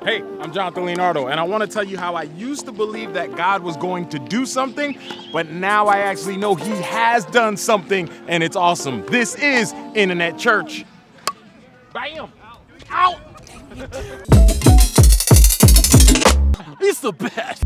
Hey, I'm Jonathan Leonardo, and I want to tell you how I used to believe that God was going to do something, but now I actually know He has done something, and it's awesome. This is Internet Church. Bam! Ow! It's the best.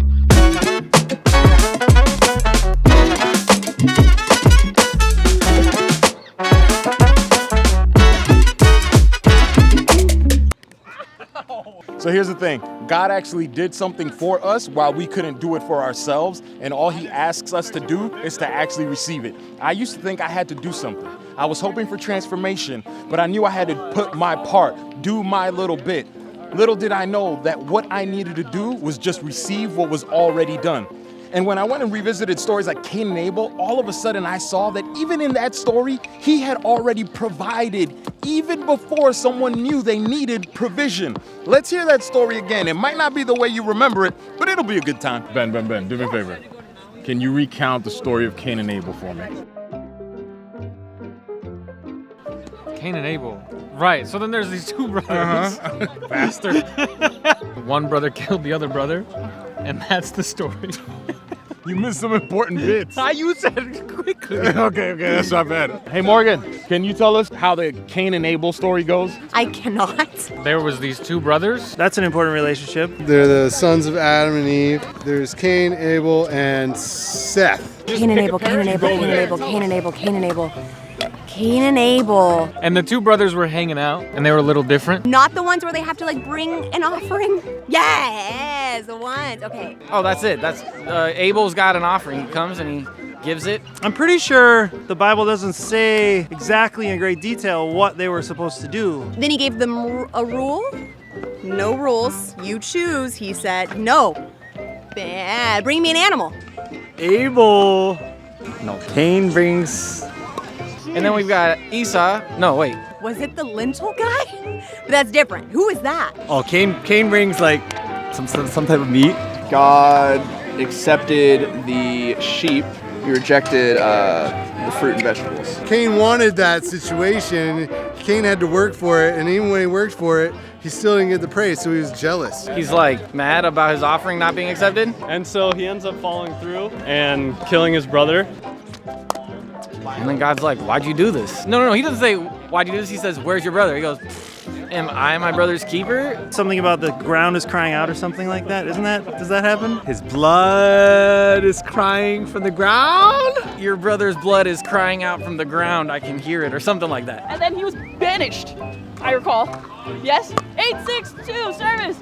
So here's the thing, God actually did something for us while we couldn't do it for ourselves, and all He asks us to do is to actually receive it. I used to think I had to do something. I was hoping for transformation, but I knew I had to put my part, do my little bit. Little did I know that what I needed to do was just receive what was already done. And when I went and revisited stories like Cain and Abel, all of a sudden I saw that even in that story, He had already provided, even before someone knew they needed provision. Let's hear that story again. It might not be the way you remember it, but it'll be a good time. Ben, do me a favor. Can you recount the story of Cain and Abel for me? Cain and Abel. Right, so then there's these two brothers. Bastard. One brother killed the other brother, and that's the story. You missed some important bits. You said it quickly. Okay, that's not bad. Hey, Morgan, can you tell us how the Cain and Abel story goes? I cannot. There was these two brothers. That's an important relationship. They're the sons of Adam and Eve. There's Cain, Abel, and Seth. Cain and Abel, Cain and Abel, Cain and Abel, Cain and Abel, Cain and Abel. Cain and Abel. And the two brothers were hanging out, and they were a little different. Not the ones where they have to bring an offering? Yes, the ones. Okay. Oh, that's it. That's Abel's got an offering. He comes and he gives it. I'm pretty sure the Bible doesn't say exactly in great detail what they were supposed to do. Then he gave them a rule. No rules. You choose, he said. No. Bad. Bring me an animal. Abel. No, Cain brings. And then we've got Esau. No, wait. Was it the lentil guy? But that's different. Who is that? Oh, Cain brings some type of meat. God accepted the sheep. He rejected the fruit and vegetables. Cain wanted that situation. Cain had to work for it, and even when he worked for it, he still didn't get the praise, so he was jealous. He's mad about his offering not being accepted. And so he ends up following through and killing his brother. And then God's like, why'd you do this? No, he doesn't say, why'd you do this? He says, where's your brother? He goes, am I my brother's keeper? Something about the ground is crying out or something like that, isn't that? Does that happen? His blood is crying from the ground? Your brother's blood is crying out from the ground. I can hear it, or something like that. And then he was banished, I recall. Yes? 862 service.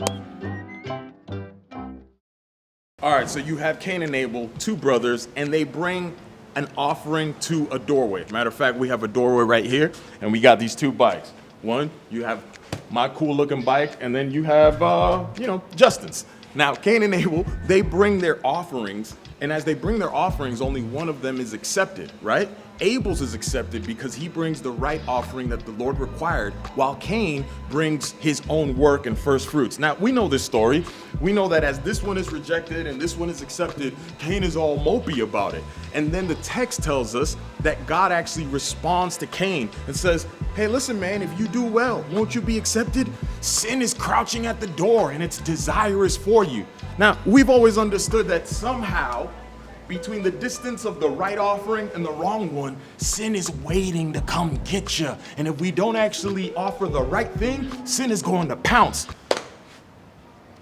All right, so you have Cain and Abel, two brothers, and they bring an offering to a doorway. Matter of fact, we have a doorway right here, and we got these two bikes. One, you have my cool looking bike, and then you have, Justin's. Now, Cain and Abel, they bring their offerings, and as they bring their offerings, only one of them is accepted, right? Abel's is accepted because he brings the right offering that the Lord required, while Cain brings his own work and first fruits. Now, we know this story. We know that as this one is rejected and this one is accepted, Cain is all mopey about it. And then the text tells us that God actually responds to Cain and says, hey, listen, man, if you do well, won't you be accepted? Sin is crouching at the door and its desire is for you. Now, we've always understood that somehow, between the distance of the right offering and the wrong one, sin is waiting to come get you. And if we don't actually offer the right thing, sin is going to pounce.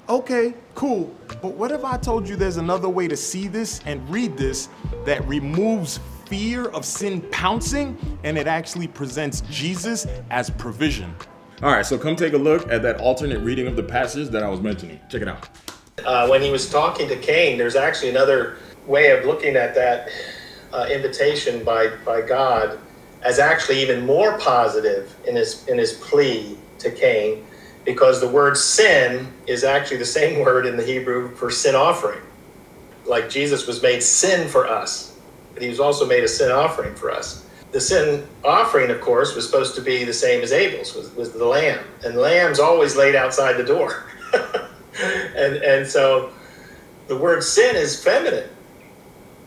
Okay, cool. But what if I told you there's another way to see this and read this that removes fear of sin pouncing, and it actually presents Jesus as provision? All right, so come take a look at that alternate reading of the passage that I was mentioning. Check it out. When he was talking to Cain, there's actually another way of looking at that invitation by God as actually even more positive in his plea to Cain, because the word sin is actually the same word in the Hebrew for sin offering. Like Jesus was made sin for us, but he was also made a sin offering for us. The sin offering, of course, was supposed to be the same as Abel's, was the lamb. And the lamb's always laid outside the door. and so the word sin is feminine.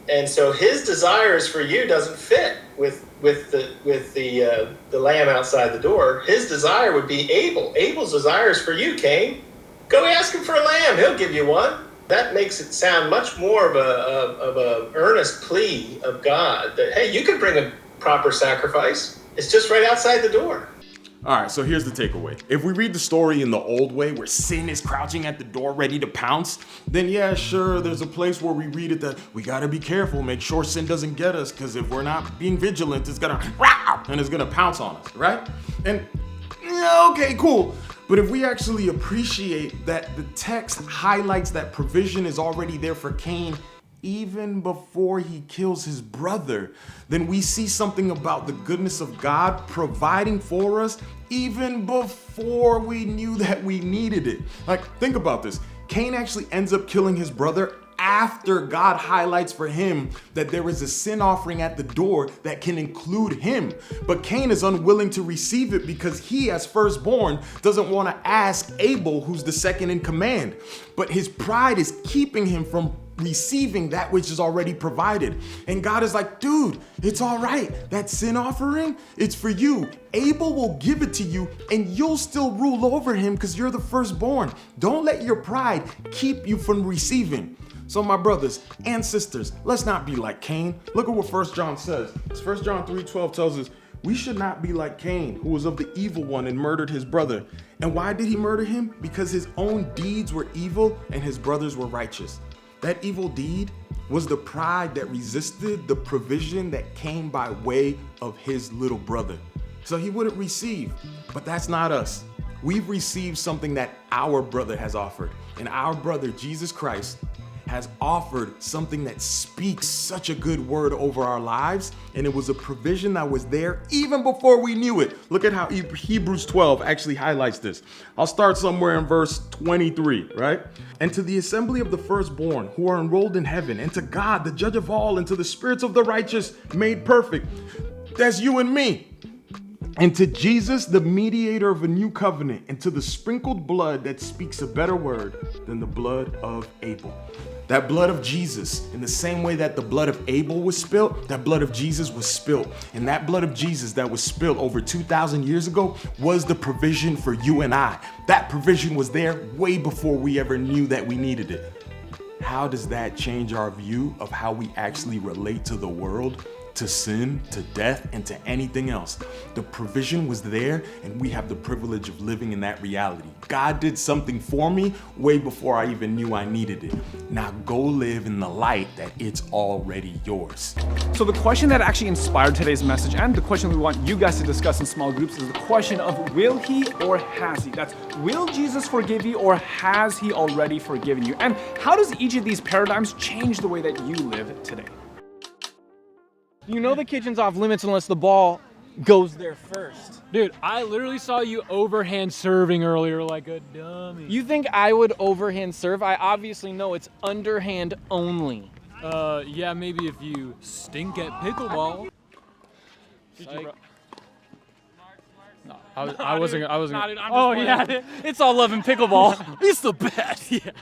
And so his desires for you doesn't fit with the lamb outside the door. His desire would be Abel. Abel's desires for you, Cain. Go ask him, he'll give you one. That makes it sound much more of a earnest plea of God that, hey, you could bring a proper sacrifice. It's just right outside the door. All right, so here's the takeaway. If we read the story in the old way, where sin is crouching at the door ready to pounce, then yeah, sure, there's a place where we read it that we gotta be careful, make sure sin doesn't get us, because if we're not being vigilant, it's gonna and it's gonna pounce on us, right? And yeah, okay, cool. But if we actually appreciate that the text highlights that provision is already there for Cain even before he kills his brother, then we see something about the goodness of God providing for us even before we knew that we needed it. Like, think about this. Cain actually ends up killing his brother after God highlights for him that there is a sin offering at the door that can include him. But Cain is unwilling to receive it because he, as firstborn, doesn't want to ask Abel, who's the second in command. But his pride is keeping him from receiving that which is already provided. And God is like, dude, it's all right. That sin offering, it's for you. Abel will give it to you and you'll still rule over him because you're the firstborn. Don't let your pride keep you from receiving. So my brothers and sisters, let's not be like Cain. Look at what 1 John says. 1 John 3:12 tells us, we should not be like Cain, who was of the evil one and murdered his brother. And why did he murder him? Because his own deeds were evil and his brothers were righteous. That evil deed was the pride that resisted the provision that came by way of his little brother. So he wouldn't receive, but that's not us. We've received something that our brother has offered. And our brother, Jesus Christ, has offered something that speaks such a good word over our lives, and it was a provision that was there even before we knew it. Look at how Hebrews 12 actually highlights this. I'll start somewhere in verse 23, right? And to the assembly of the firstborn who are enrolled in heaven, and to God, the judge of all, and to the spirits of the righteous made perfect. That's you and me. And to Jesus, the mediator of a new covenant, and to the sprinkled blood that speaks a better word than the blood of Abel. That blood of Jesus, in the same way that the blood of Abel was spilt, that blood of Jesus was spilt. And that blood of Jesus that was spilt over 2,000 years ago was the provision for you and I. That provision was there way before we ever knew that we needed it. How does that change our view of how we actually relate to the world, to sin, to death, and to anything else? The provision was there, and we have the privilege of living in that reality. God did something for me way before I even knew I needed it. Now go live in the light that it's already yours. So the question that actually inspired today's message, and the question we want you guys to discuss in small groups, is the question of will he or has he? That's, will Jesus forgive you or has he already forgiven you? And how does each of these paradigms change the way that you live today? You know the kitchen's off limits unless the ball goes there first. Dude, I literally saw you overhand serving earlier like a dummy. You think I would overhand serve? I obviously know it's underhand only. Yeah, maybe if you stink at pickleball. No, I wasn't. Oh yeah, it's all love and pickleball. It's the best. Yeah.